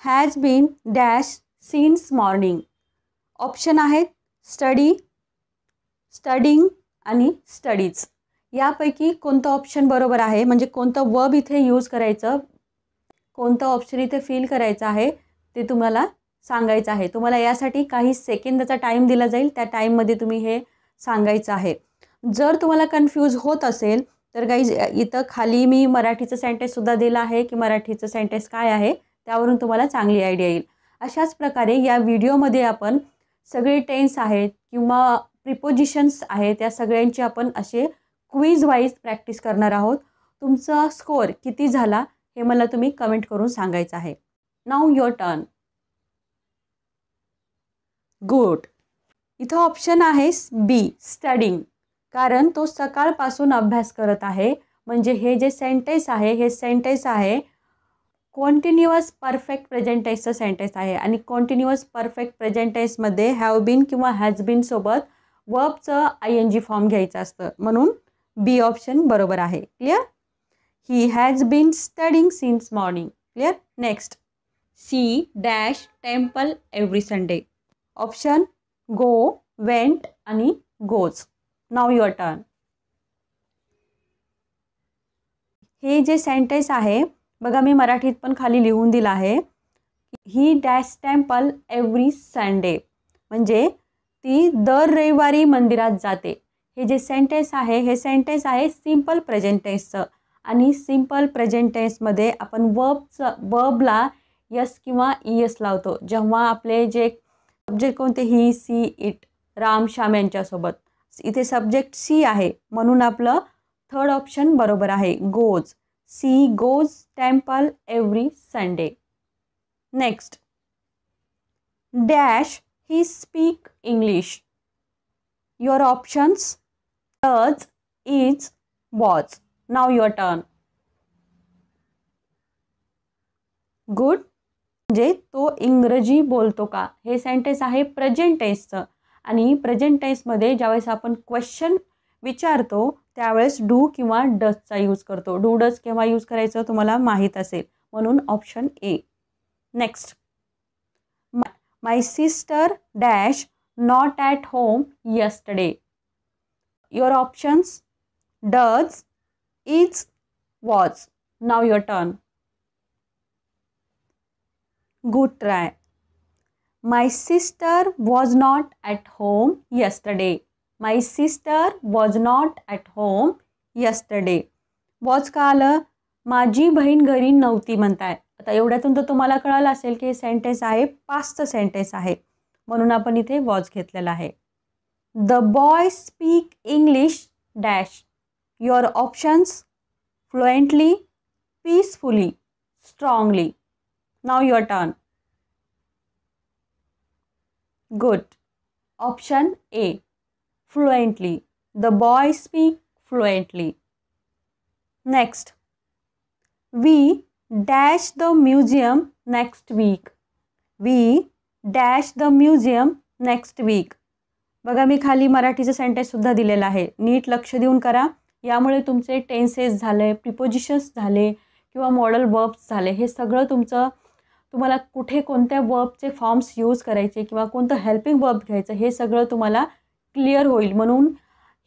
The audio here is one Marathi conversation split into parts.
Has been dash since morning. Option आहेत स्टडी, स्टडिंग आणि स्टडीज. यापैकी कोणतं ऑप्शन बरोबर आहे, म्हणजे कोणतं वर्ब इथे यूज करायचं, कोणतं ऑप्शन इथे फिल करायचं आहे ते तुम्हाला सांगायचं आहे. तुम्हाला यासाठी काही सेकंदाचा टाईम दिला जाईल, त्या टाईममध्ये तुम्ही हे सांगायचं आहे. जर तुम्हाला कन्फ्यूज होत असेल तर गाईज इथं खाली मी मराठीचं सेंटेन्ससुद्धा दिलं आहे की मराठीचं सेंटेन्स काय आहे, त्यावरून तुम्हाला चांगली आयडिया येईल. अशाच प्रकारे या व्हिडिओमध्ये आपण सगळे टेन्स आहेत किंवा प्रिपोजिशन्स आहेत त्या सगळ्यांची आपण असे क्विज वाईज प्रॅक्टिस करणार आहोत. तुमचा स्कोअर किती झाला हे मला तुम्ही कमेंट करून सांगायचं आहे. Now your turn. गुड. इथं ऑप्शन आहे बी स्टडिंग, कारण तो सकाळपासून अभ्यास करत आहे. म्हणजे हे जे सेंटेन्स आहे हे सेंटेन्स आहे कॉन्टिन्युअस परफेक्ट प्रेझेंट टेन्सचं सेंटेन्स आहे आणि कॉन्टिन्युअस परफेक्ट प्रेझेंट टेन्समध्ये हॅव बीन किंवा हॅज बीन सोबत वर्बचं ING फॉर्म घ्यायचं असतं, म्हणून बी ऑप्शन बरोबर आहे. Clear. He has been studying since morning. Clear. Next. She dash temple every Sunday. Option go, went आणि गोज. Now your turn. हे जे सेंटेन्स आहे बघा, मी मराठीत पण खाली लिहून दिलं आहे. ही डॅश टेम्पल एव्हरी संडे, म्हणजे ती दर रविवारी मंदिरात जाते. हे जे सेंटेन्स आहे हे सेंटेन्स आहे सिम्पल प्रेझेंट टेन्सचं आणि सिम्पल प्रेझेंट टेन्समध्ये आपण वर्बला यस किंवा ES लावतो. जेव्हा आपले जे सब्जेक्ट कोणते ही, सी, इट, राम, श्याम यांच्यासोबत. इथे सब्जेक्ट सी आहे म्हणून आपलं थर्ड ऑप्शन बरोबर आहे, goes. She goes temple every Sunday. Next. Dash he speak English. Your options does, is, was. Now your turn. Good. म्हणजे तो इंग्रजी बोलतो का, हे सेंटेन्स आहे प्रेझेंट टेन्सचं आणि प्रेझेंट टेन्समध्ये ज्यावेळेस आपण क्वेश्चन विचारतो त्यावेळेस डू किंवा डजचा यूज करतो. डू डज केव्हा यूज करायचं तुम्हाला माहीत असेल, म्हणून option A. Next. My sister dash not at home yesterday. Your options does, is, was. Now your turn. Good try. My sister was not at home yesterday. My sister was not at home yesterday. Was का आलं? माझी बहीण घरी नव्हती म्हणताय. आता एवढ्यातून तर तुम्हाला कळालं असेल की हे सेंटेन्स आहे पास्टचं सेंटेन्स आहे, म्हणून आपण इथे वॉज घेतलेला आहे. The boy speak English dash. Your options fluently, peacefully, strongly. Now your turn. Good. Option A fluently. The boy speak fluently. Next. We dash the museum next week. We dash the museum next week. बघा मी खाली मराठीचं सेंटेन्स सुद्धा दिलेलं आहे, नीट लक्ष देऊन करा. यामुळे तुमचे टेन्सेस झाले, प्रिपोजिशन्स झाले किंवा मॉडल वर्ब्स झाले, हे सगळं तुम्हाला कुठे कोणत्या वर्बचे फॉर्म्स यूज करायचे किंवा कोणतं हेल्पिंग वर्ब घ्यायचं हे सगळं तुम्हाला क्लिअर होईल. म्हणून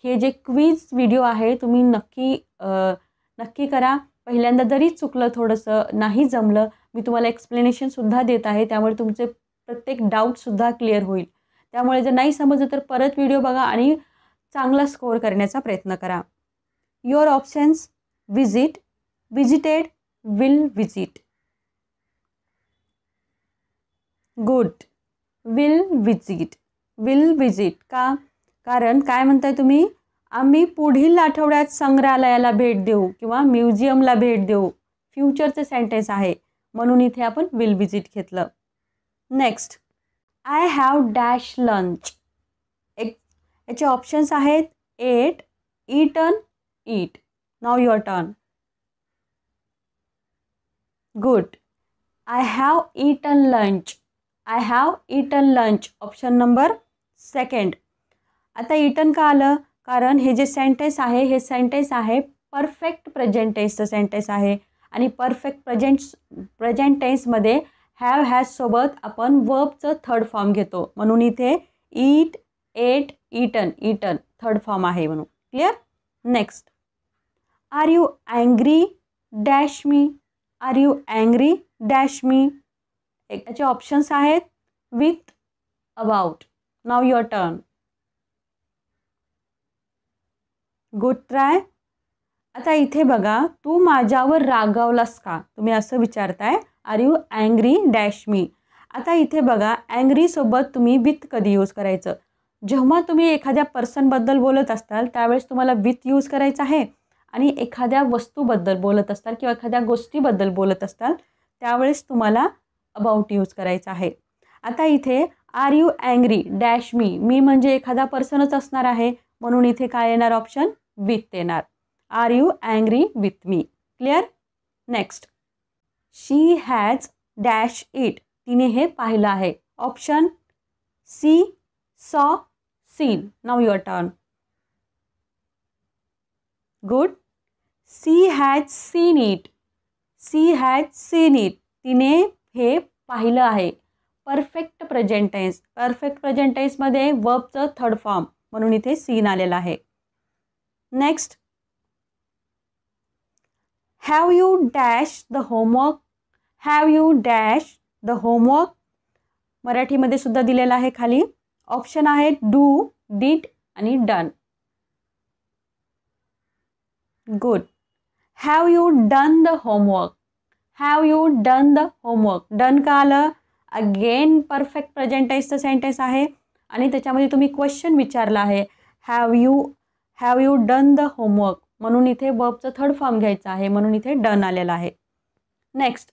हे जे क्विज व्हिडिओ आहे तुम्ही नक्की करा. पहिल्यांदा जरी चुकलं, थोडंसं नाही जमलं, मी तुम्हाला एक्सप्लेनेशनसुद्धा देत आहे, त्यामुळे तुमचे प्रत्येक डाऊटसुद्धा क्लिअर होईल. त्यामुळे जर नाही समजलं तर परत व्हिडिओ बघा आणि चांगला स्कोअर करण्याचा प्रयत्न करा. Your options visit, visited, will visit. Good. Will visit. Will visit का? कारण काय म्हणताय तुम्ही, आम्ही पुढील आठवड्यात संग्रहालयाला भेट देऊ किंवा म्युझियमला भेट देऊ. फ्युचरचे सेंटेन्स आहे म्हणून इथे आपण विल विजिट घेतलं. Next. I have dash lunch. याचे ऑप्शन्स आहेत ate, eaten, eat. Now your turn. Good. I have eaten lunch. I have eaten lunch. Option number second. आता ईटन का आलं? कारण हे जे सेंटेन्स आहे हे सेंटेन्स आहे परफेक्ट प्रेझेंट टेन्सचं सेंटेन्स आहे आणि परफेक्ट प्रेझेंट टेन्समध्ये हॅव हॅज सोबत आपण वर्बचं थर्ड फॉर्म घेतो, म्हणून इथे eat, ate, eaten, eaten third form आहे म्हणून. Clear. Next, are you angry dash me. Are you angry dash me. याचे ऑप्शन्स आहेत with, about. Now your turn. Good try. आता इथे बघा, तू माझ्यावर रागावलास का, तुम्ही असं विचारताय. Are you angry dash me. आता इथे बघा, अँग्री सोबत तुम्ही विथ कधी यूज करायचं. जेव्हा तुम्ही एखाद्या पर्सनबद्दल बोलत असताल त्यावेळेस तुम्हाला विथ यूज करायचं आहे, आणि एखाद्या वस्तूबद्दल बोलत असताल किंवा एखाद्या गोष्टीबद्दल बोलत असताल त्यावेळेस तुम्हाला अबाउट यूज करायचं आहे. आता इथे are you angry dash me, me म्हणजे एखादा पर्सनच असणार आहे, म्हणून इथे काय येणार ऑप्शन, विथ येणार. Are you angry with me. Clear. Next, she has dash it. तिने हे पाहिलं आहे. Option see, saw, seen. Now your turn. Good. She has seen it. She has seen it. तिने हे पाहिलं आहे. Perfect present tense. Perfect present टेन्समध्ये वर्बचं थर्ड फॉर्म, म्हणून इथे सीन आलेला आहे. Next, have you dash the homework. Have you dash the homework. मराठीमध्ये सुद्धा दिलेला आहे खाली. ऑप्शन आहेत डू, डिड आणि done. Good. Have you done the homework. Have you done the homework. Done का आलं, अगेन परफेक्ट प्रेझेंट टेन्सचं सेंटेन्स आहे आणि त्याच्यामध्ये तुम्ही क्वेश्चन विचारला आहे, have you done the homework, म्हणून इथे वर्बचं थर्ड फॉर्म घ्यायचा आहे, म्हणून इथे डन आलेला आहे. Next,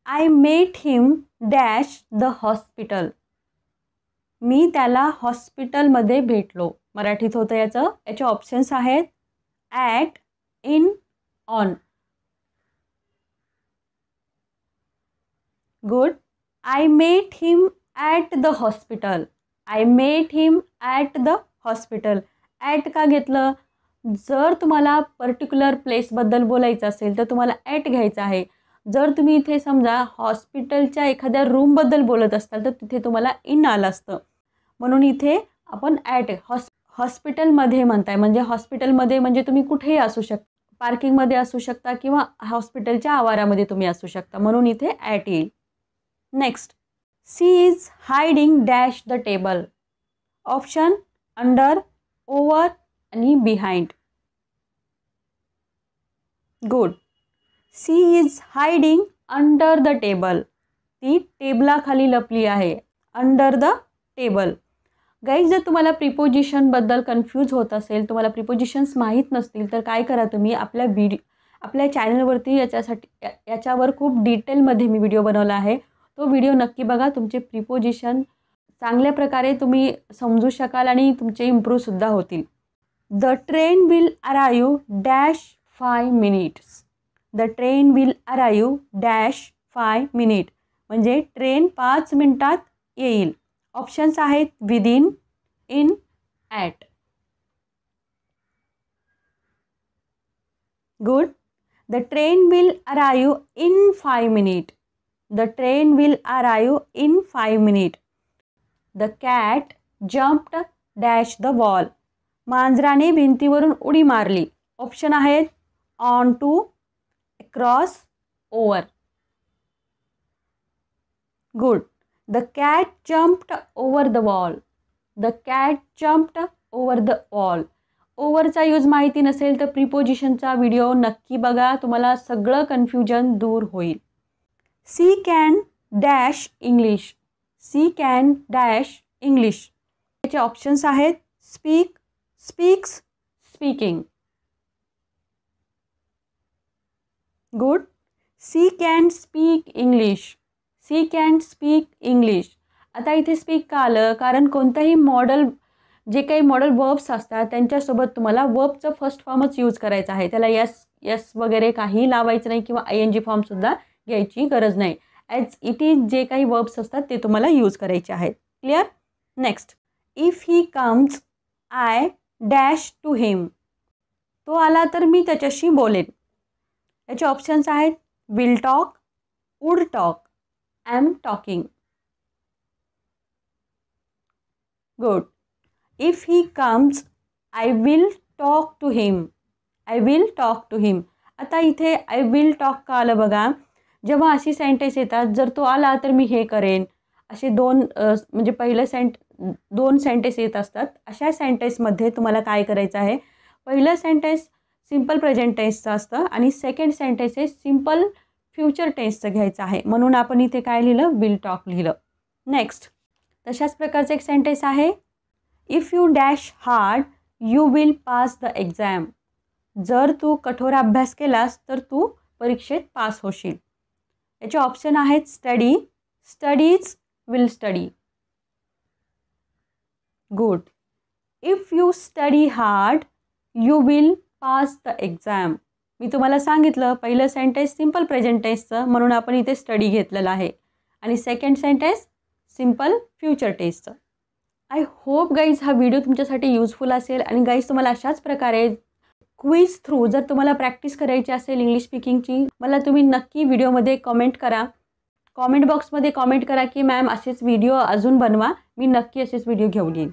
I met him dash the hospital. मी त्याला हॉस्पिटलमध्ये भेटलो. मराठीत होतं याचे ऑप्शन्स आहेत at, in, on. Good. I met him at the hospital. I met him at the hospital. At का घेतलं, जर तुम्हाला पर्टिक्युलर प्लेसबद्दल बोलायचं असेल तर तुम्हाला ॲट घ्यायचं आहे. जर तुम्ही इथे समजा हॉस्पिटलच्या एखाद्या रूमबद्दल बोलत असताल तर तिथे तुम्हाला इन आलं असतं, म्हणून इथे आपण ॲट. हॉस्पिटलमध्ये म्हणताय म्हणजे हॉस्पिटलमध्ये म्हणजे तुम्ही कुठेही असू शकता, पार्किंगमध्ये असू शकता किंवा हॉस्पिटलच्या आवारामध्ये तुम्ही असू शकता, म्हणून इथे ॲट येईल. Next, she is hiding dash the table. Option under, over आणि behind. Good. She is hiding under the table. ती टेबलाखाली लपली आहे. Under the table. गाईज, जर तुम्हाला प्रिपोजिशनबद्दल कन्फ्यूज होत असेल, तुम्हाला प्रिपोजिशन्स माहीत नसतील तर काय करा, तुम्ही आपल्या चॅनलवरती याच्यावर खूप डिटेलमध्ये मी व्हिडिओ बनवला आहे, तो व्हिडिओ नक्की बघा. तुमचे प्रिपोजिशन चांगल्या प्रकारे तुम्ही समजू शकाल आणि तुमचे इम्प्रूव्हसुद्धा होतील. The train will arrive dash 5 minutes. The train will arrive dash 5 minute, म्हणजे ट्रेन 5 मिनिटात येईल. ऑप्शन्स आहेत within, in, at. Good. The train will arrive in 5 minute. The train will arrive in 5 minute. The cat jumped dash the wall. मांजराने भिंतीवरून उडी मारली. ऑप्शन आहेत on to, across, over. Good. The cat jumped over the wall. The cat jumped over the wall. ओव्हरचा यूज माहिती नसेल तर प्रिपोजिशनचा व्हिडिओ नक्की बघा, तुम्हाला सगळं कन्फ्युजन दूर होईल. She can dash English. She can dash English. याचे ऑप्शन्स आहेत speak, speaks, speaking. Good. She can speak English. She can speak English. आता इथे स्पीक का आलं, कारण कोणत्याही जे काही मॉडल वर्ब्स असतात त्यांच्यासोबत तुम्हाला वर्बचं फर्स्ट फॉर्मच यूज करायचं आहे. त्याला यस वगैरे काही लावायचं नाही किंवा ING फॉर्मसुद्धा घ्यायची गरज नाही. ॲज इट इज जे काही वर्ब्स असतात ते तुम्हाला यूज करायचे आहेत. Clear. Next, if he comes I dash to him. तो आला तर मी त्याच्याशी बोलेन. याचे ऑप्शन्स आहेत will talk, would talk, am talking. Good. If he comes, I will talk to him. I will talk to him. आता इथे I will talk का आलं बघा. जेव्हा अशी सेंटेन्स येतात, जर तो आला तर मी हे करेन, असे म्हणजे दोन सेंटेन्स येत असतात. अशा सेंटेन्समध्ये तुम्हाला काय करायचं आहे, पहिलं सेंटेन्स सिंपल प्रेझेंट टेन्सचं असतं आणि सेकंड सेंटेन्स हे सिंपल फ्युचर टेन्सचं घ्यायचं आहे. म्हणून आपण इथे काय लिहिलं, विल टॉक लिहिलं. नेक्स्ट तशाच प्रकारचं एक सेंटेन्स आहे, if you dash hard you will pass the exam. जर तू कठोर अभ्यास केलास तर तू परीक्षेत पास होशील. याचे ऑप्शन आहेत study, studies, will study. Good. If you study hard you will pass the exam. मी तुम्हाला सांगितलं पहिलं सेंटेन्स सिंपल प्रेझेंट टेन्सचं, म्हणून आपण इथे स्टडी घेतलेलं आहे आणि सेकंड सेंटेन्स सिंपल फ्युचर टेन्सचं. आय होप गाईज हा व्हिडिओ तुमच्यासाठी युजफुल असेल आणि गाईज तुम्हाला अशाच प्रकारे क्विज थ्रू जर तुम्हाला प्रॅक्टिस करायची असेल इंग्लिश स्पीकिंगची, मला तुम्ही नक्की व्हिडिओमध्ये कमेंट करा. कॉमेंट बॉक्समध्ये कमेंट करा की मॅम असेच व्हिडिओ अजून बनवा, मी नक्की असेच व्हिडिओ घेऊन येईन.